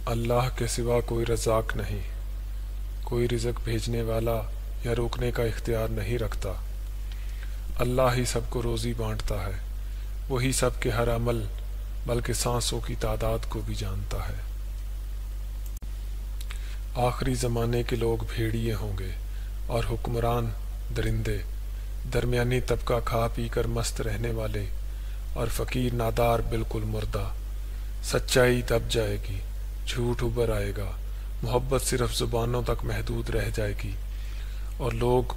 اللہ کے سوا کوئی رزاق نہیں، کوئی رزق بھیجنے والا یا روکنے کا اختیار نہیں رکھتا۔ اللہ ہی سب کو روزی بانٹتا ہے، وہی سب کے ہر عمل بلکہ سانسوں کی تعداد کو بھی جانتا ہے۔ آخری زمانے کے لوگ بھیڑیے ہوں گے اور حکمران درندے، درمیانی طبقہ کھا پی کر مست رہنے والے اور فقیر نادار بالکل مردہ۔ سچائی دب جائے گی، جھوٹ ابھر آئے گا، محبت صرف زبانوں تک محدود رہ جائے گی، اور لوگ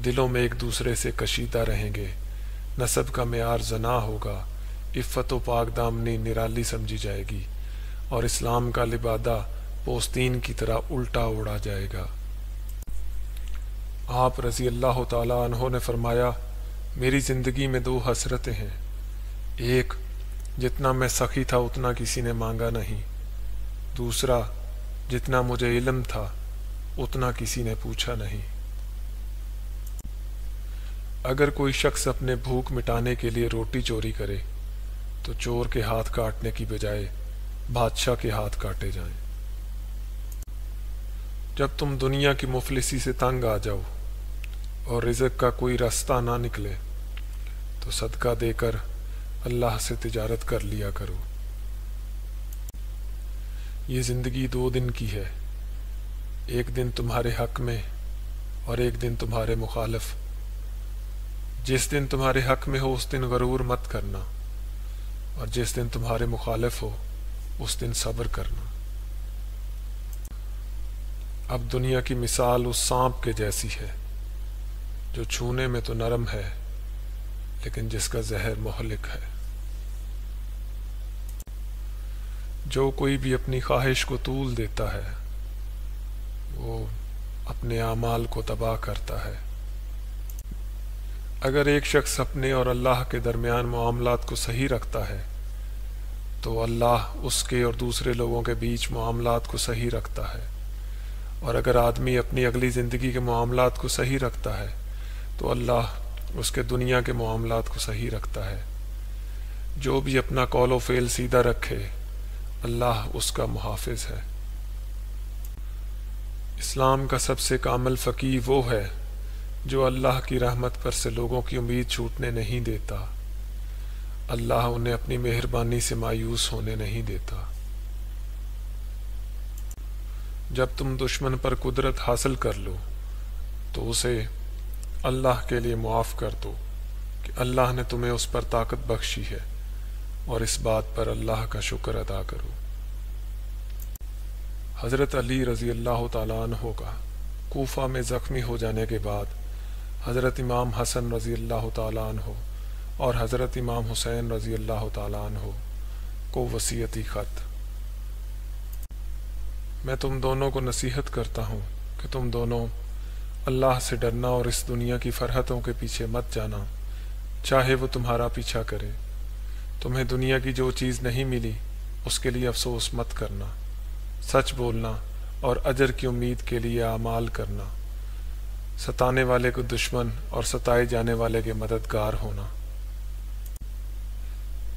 دلوں میں ایک دوسرے سے کشیدہ رہیں گے۔ نسب کا معیار زنا ہوگا، عفت و پاک دامنی نرالی سمجھی جائے گی، اور اسلام کا لبادہ پوستین کی طرح الٹا اڑا جائے گا۔ آپ رضی اللہ تعالیٰ عنہ نے فرمایا، میری زندگی میں 2 حسرتیں ہیں، ایک جتنا میں سخی تھا اتنا کسی نے مانگا نہیں، دوسرا جتنا مجھے علم تھا اتنا کسی نے پوچھا نہیں۔ اگر کوئی شخص اپنے بھوک مٹانے کے لیے روٹی چوری کرے تو چور کے ہاتھ کاٹنے کی بجائے بادشاہ کے ہاتھ کاٹے جائیں۔ جب تم دنیا کی مفلسی سے تنگ آ جاؤ اور رزق کا کوئی راستہ نہ نکلے تو صدقہ دے کر اللہ سے تجارت کر لیا کرو۔ یہ زندگی 2 دن کی ہے، ایک دن تمہارے حق میں اور ایک دن تمہارے مخالف۔ جس دن تمہارے حق میں ہو اس دن غرور مت کرنا، اور جس دن تمہارے مخالف ہو اس دن صبر کرنا۔ اب دنیا کی مثال اس سانپ کے جیسی ہے جو چھونے میں تو نرم ہے لیکن جس کا زہر مہلک ہے۔ جو کوئی بھی اپنی خواہش کو طول دیتا ہے وہ اپنے اعمال کو تباہ کرتا ہے۔ اگر ایک شخص اپنے اور اللہ کے درمیان معاملات کو صحیح رکھتا ہے تو اللہ اس کے اور دوسرے لوگوں کے بیچ معاملات کو صحیح رکھتا ہے، اور اگر آدمی اپنی اگلی زندگی کے معاملات کو صحیح رکھتا ہے تو اللہ اس کے دنیا کے معاملات کو صحیح رکھتا ہے۔ جو بھی اپنا قول و فعل سیدھا رکھے اللہ اس کا محافظ ہے۔ اسلام کا سب سے کامل فقیہ وہ ہے جو اللہ کی رحمت پر سے لوگوں کی امید چھوٹنے نہیں دیتا، اللہ انہیں اپنی مہربانی سے مایوس ہونے نہیں دیتا۔ جب تم دشمن پر قدرت حاصل کر لو تو اسے اللہ کے لیے معاف کر دو کہ اللہ نے تمہیں اس پر طاقت بخشی ہے، اور اس بات پر اللہ کا شکر ادا کرو۔ حضرت علی رضی اللہ تعالیٰ عنہ کا کوفہ میں زخمی ہو جانے کے بعد حضرت امام حسن رضی اللہ تعالیٰ عنہ اور حضرت امام حسین رضی اللہ تعالیٰ عنہ کو وصیتی خط۔ میں تم دونوں کو نصیحت کرتا ہوں کہ تم دونوں اللہ سے ڈرنا اور اس دنیا کی فرحتوں کے پیچھے مت جانا، چاہے وہ تمہارا پیچھا کرے۔ تمہیں دنیا کی جو چیز نہیں ملی اس کے لیے افسوس مت کرنا، سچ بولنا اور اجر کی امید کے لیے اعمال کرنا، ستانے والے کو دشمن اور ستائے جانے والے کے مددگار ہونا۔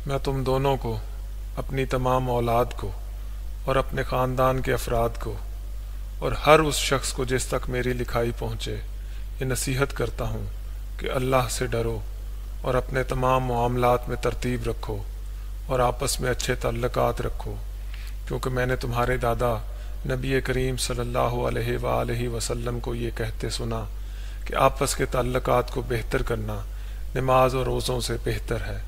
میں تم دونوں کو، اپنی تمام اولاد کو اور اپنے خاندان کے افراد کو اور ہر اس شخص کو جس تک میری لکھائی پہنچے یہ نصیحت کرتا ہوں کہ اللہ سے ڈرو اور اپنے تمام معاملات میں ترتیب رکھو اور آپس میں اچھے تعلقات رکھو، کیونکہ میں نے تمہارے دادا نبی کریم صلی اللہ علیہ وآلہ وسلم کو یہ کہتے سنا کہ آپس کے تعلقات کو بہتر کرنا نماز اور روزوں سے بہتر ہے۔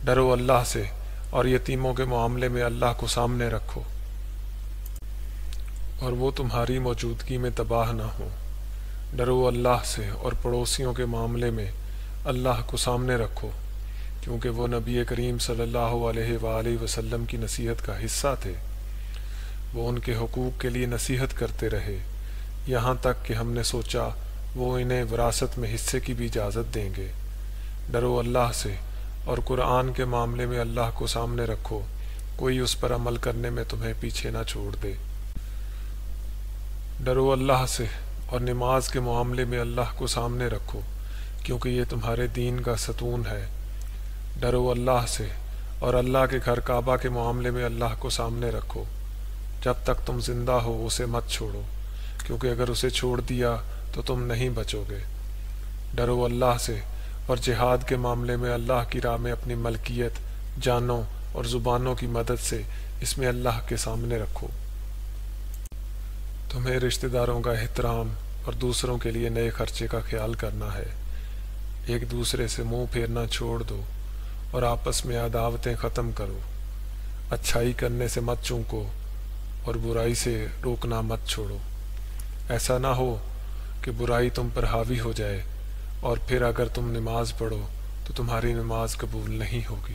ڈرو اللہ سے اور یتیموں کے معاملے میں اللہ کو سامنے رکھو اور وہ تمہاری موجودگی میں تباہ نہ ہو۔ ڈرو اللہ سے اور پڑوسیوں کے معاملے میں اللہ کو سامنے رکھو، کیونکہ وہ نبی کریم صلی اللہ علیہ وآلہ وسلم کی نصیحت کا حصہ تھے۔ وہ ان کے حقوق کے لیے نصیحت کرتے رہے، یہاں تک کہ ہم نے سوچا وہ انہیں وراثت میں حصے کی بھی اجازت دیں گے۔ ڈرو اللہ سے اور قرآن کے معاملے میں اللہ کو سامنے رکھو، کوئی اس پر عمل کرنے میں تمہیں پیچھے نہ چھوڑ دے۔ ڈرو اللہ سے اور نماز کے معاملے میں اللہ کو سامنے رکھو، کیونکہ یہ تمہارے دین کا ستون ہے۔ ڈرو اللہ سے اور اللہ کے گھر کعبہ کے معاملے میں اللہ کو سامنے رکھو، جب تک تم زندہ ہو اسے مت چھوڑو، کیونکہ اگر اسے چھوڑ دیا تو تم نہیں بچو گے۔ ڈرو اللہ سے، اور جہاد کے معاملے میں اللہ کی راہ میں اپنی ملکیت، جانوں اور زبانوں کی مدد سے اس میں اللہ کے سامنے رکھو۔ تمہیں رشتہ داروں کا احترام اور دوسروں کے لیے نئے خرچے کا خیال کرنا ہے۔ ایک دوسرے سے منہ پھیرنا چھوڑ دو اور آپس میں عداوتیں ختم کرو۔ اچھائی کرنے سے مت چوکو اور برائی سے روکنا مت چھوڑو۔ ایسا نہ ہو کہ برائی تم پر حاوی ہو جائے اور پھر اگر تم نماز پڑھو تو تمہاری نماز قبول نہیں ہوگی۔